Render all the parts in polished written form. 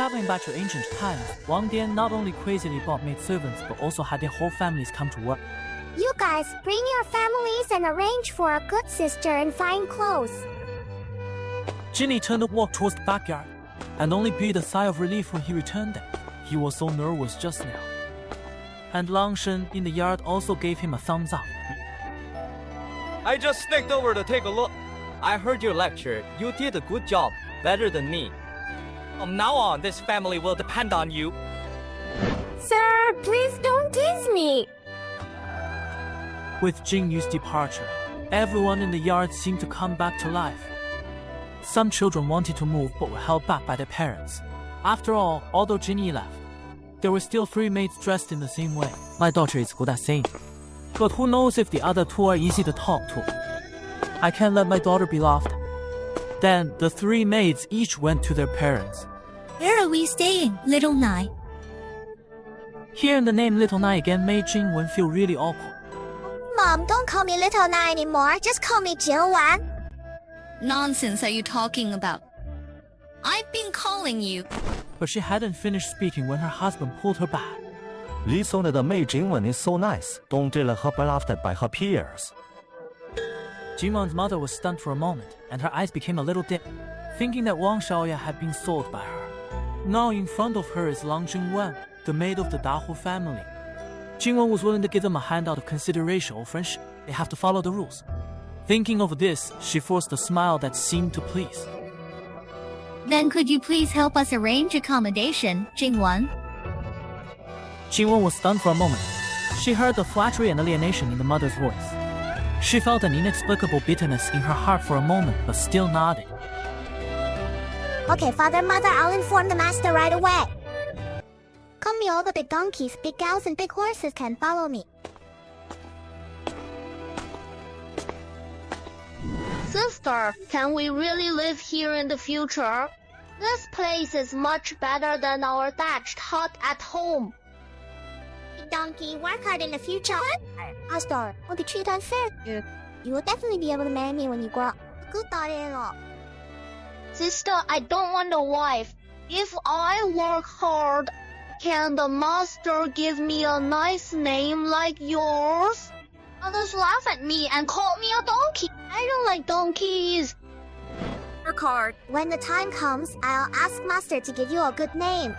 traveling back to ancient times, Wang Dian not only crazily bought maidservants but also had their whole families come to work. You guys, bring your families and arrange for a good sister and fine clothes. Ginny turned to walk towards the backyard, and only breathed a sigh of relief when he returned there. He was so nervous just now. And Lang Shen in the yard also gave him a thumbs up. I just sneaked over to take a look. I heard your lecture. You did a good job, better than me. From now on, this family will depend on you. Sir, please don't tease me. With Jing Yu's departure, everyone in the yard seemed to come back to life. Some children wanted to move but were held back by their parents. After all, although Ginny left, there were still 3 maids dressed in the same way. My daughter is good at saying, but who knows if the other 2 are easy to talk to. I can't let my daughter be loved. Then the 3 maids each went to their parents. Where are we staying, Little Nai? Hearing the name Little Nai again made Jingwen feel really awkward. Mom, don't call me Little Nai anymore. Just call me Jingwen. Nonsense are you talking about? I've been calling you. But she hadn't finished speaking when her husband pulled her back. Listen to the maid Jingwen is so nice. Don't let her be beloved by her peers. Jingwen's mother was stunned for a moment, and her eyes became a little dim, thinking that Wang Xiaoya had been sold by her. Now in front of her is Lang Jingwen, the maid of the Dahu family. Jingwen was willing to give them a hand out of consideration or friendship. They have to follow the rules. Thinking of this, she forced a smile that seemed to please. Then could you please help us arrange accommodation, Jingwen? Jingwen was stunned for a moment. She heard the flattery and alienation in the mother's voice. She felt an inexplicable bitterness in her heart for a moment, but still nodded. Okay, Father, Mother, I'll inform the master right away. Call me all the big donkeys, big cows, and big horses can follow me. Sister, can we really live here in the future? This place is much better than our thatched hut at home. Big donkey, work hard in the future. Pastor, I'll be treated unfair. You will definitely be able to marry me when you grow up. Good thought. Sister, I don't want a wife. If I work hard, can the master give me a nice name like yours? Others laugh at me and call me a donkey. I don't like donkeys. Work hard. When the time comes, I'll ask Master to give you a good name.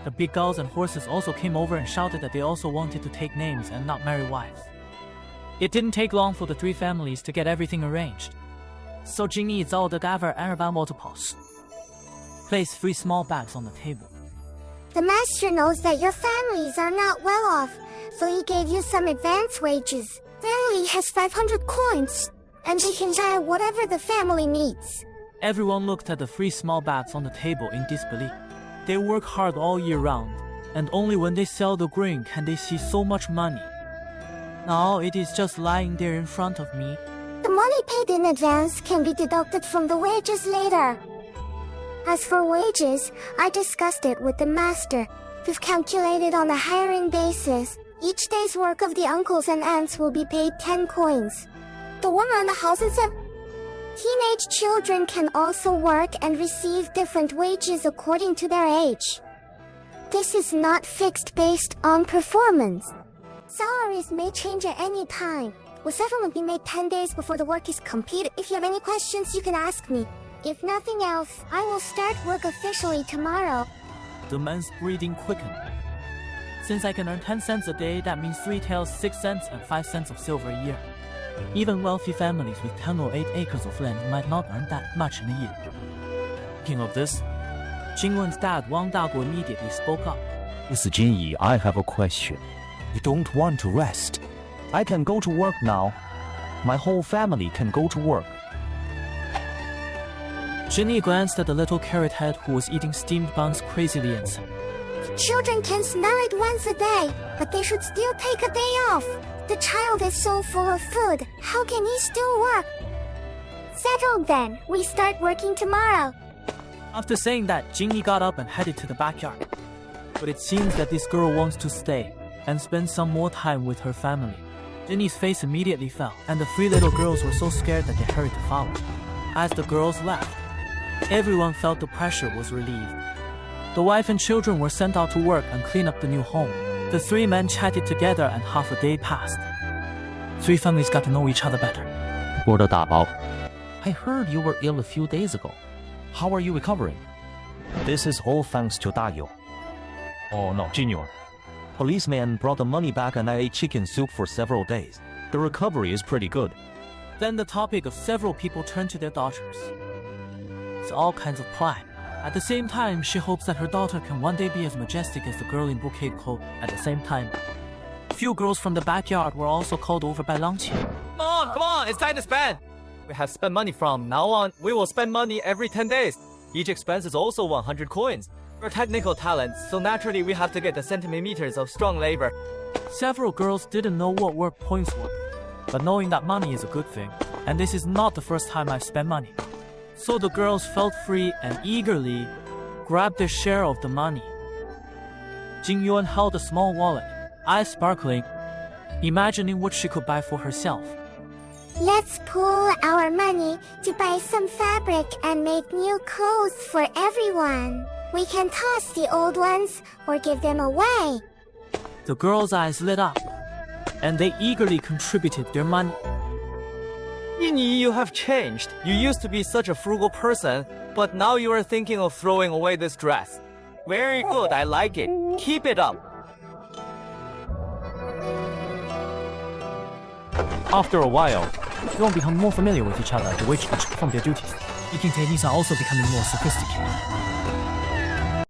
The big cows and horses also came over and shouted that they also wanted to take names and not marry wives. It didn't take long for the 3 families to get everything arranged. So Jingyi 照着 Gaffer and Waterpaws placed 3 small bags on the table. The master knows that your families are not well off, so he gave you some advance wages. Family has 500 coins, and he can buy whatever the family needs. Everyone looked at the 3 small bags on the table in disbelief. They work hard all year round, and only when they sell the grain can they see so much money. Now it is just lying there in front of me. The money paid in advance can be deducted from the wages later. As for wages, I discussed it with the master. We've calculated on a hiring basis. Each day's work of the uncles and aunts will be paid 10 coins. The woman in the houses have... Teenage children can also work and receive different wages according to their age. This is not fixed based on performance. Salaries may change at any time. Will settlement be made 10 days before the work is completed? If you have any questions, you can ask me. If nothing else, I will start work officially tomorrow. The man's breathing quickened. Since I can earn 10 cents a day, that means 3 taels, 6 cents, and 5 cents of silver a year. Even wealthy families with 10 or 8 acres of land might not earn that much in a year. Speaking of this, Jingwen's dad Wang Daguo immediately spoke up. Miss Jinyi, I have a question. You don't want to rest? I can go to work now. My whole family can go to work. Jinny glanced at the little carrot head who was eating steamed buns crazily and said, Children can smell it once a day, but they should still take a day off. The child is so full of food. How can he still work? Settled then. We start working tomorrow. After saying that, Jinny got up and headed to the backyard. But it seems that this girl wants to stay and spend some more time with her family. Jinny's face immediately fell, and the 3 little girls were so scared that they hurried to follow. As the girls left, everyone felt the pressure was relieved. The wife and children were sent out to work and clean up the new home. The three men chatted together and half a day passed. Three families got to know each other better. 我的大宝 I heard you were ill a few days ago. How are you recovering? This is all thanks to Dayo. Oh no, Junior. Policeman brought the money back and I ate chicken soup for several days. The recovery is pretty good. Then the topic of several people turned to their daughters. It's all kinds of pride. At the same time, she hopes that her daughter can one day be as majestic as the girl in bouquet coat. At the same time, few girls from the backyard were also called over by Lang Qian. Come on, it's time to spend. We have spent money from now on. We will spend money every 10 days. Each expense is also 100 coins. We're technical talents, so naturally we have to get the centimeters of strong labor. Several girls didn't know what work points were, but knowing that money is a good thing, and this is not the first time I've spent money. So the girls felt free and eagerly grabbed their share of the money. Jing Yuan held a small wallet, eyes sparkling, imagining what she could buy for herself. Let's pool our money to buy some fabric and make new clothes for everyone. We can toss the old ones or give them away. The girls' eyes lit up, and they eagerly contributed their money. Yinyi, you have changed. You used to be such a frugal person, but now you are thinking of throwing away this dress. Very good, I like it. Keep it up. After a while, they all become more familiar with each other, the way each performed their duties. Eating techniques are also becoming more sophisticated.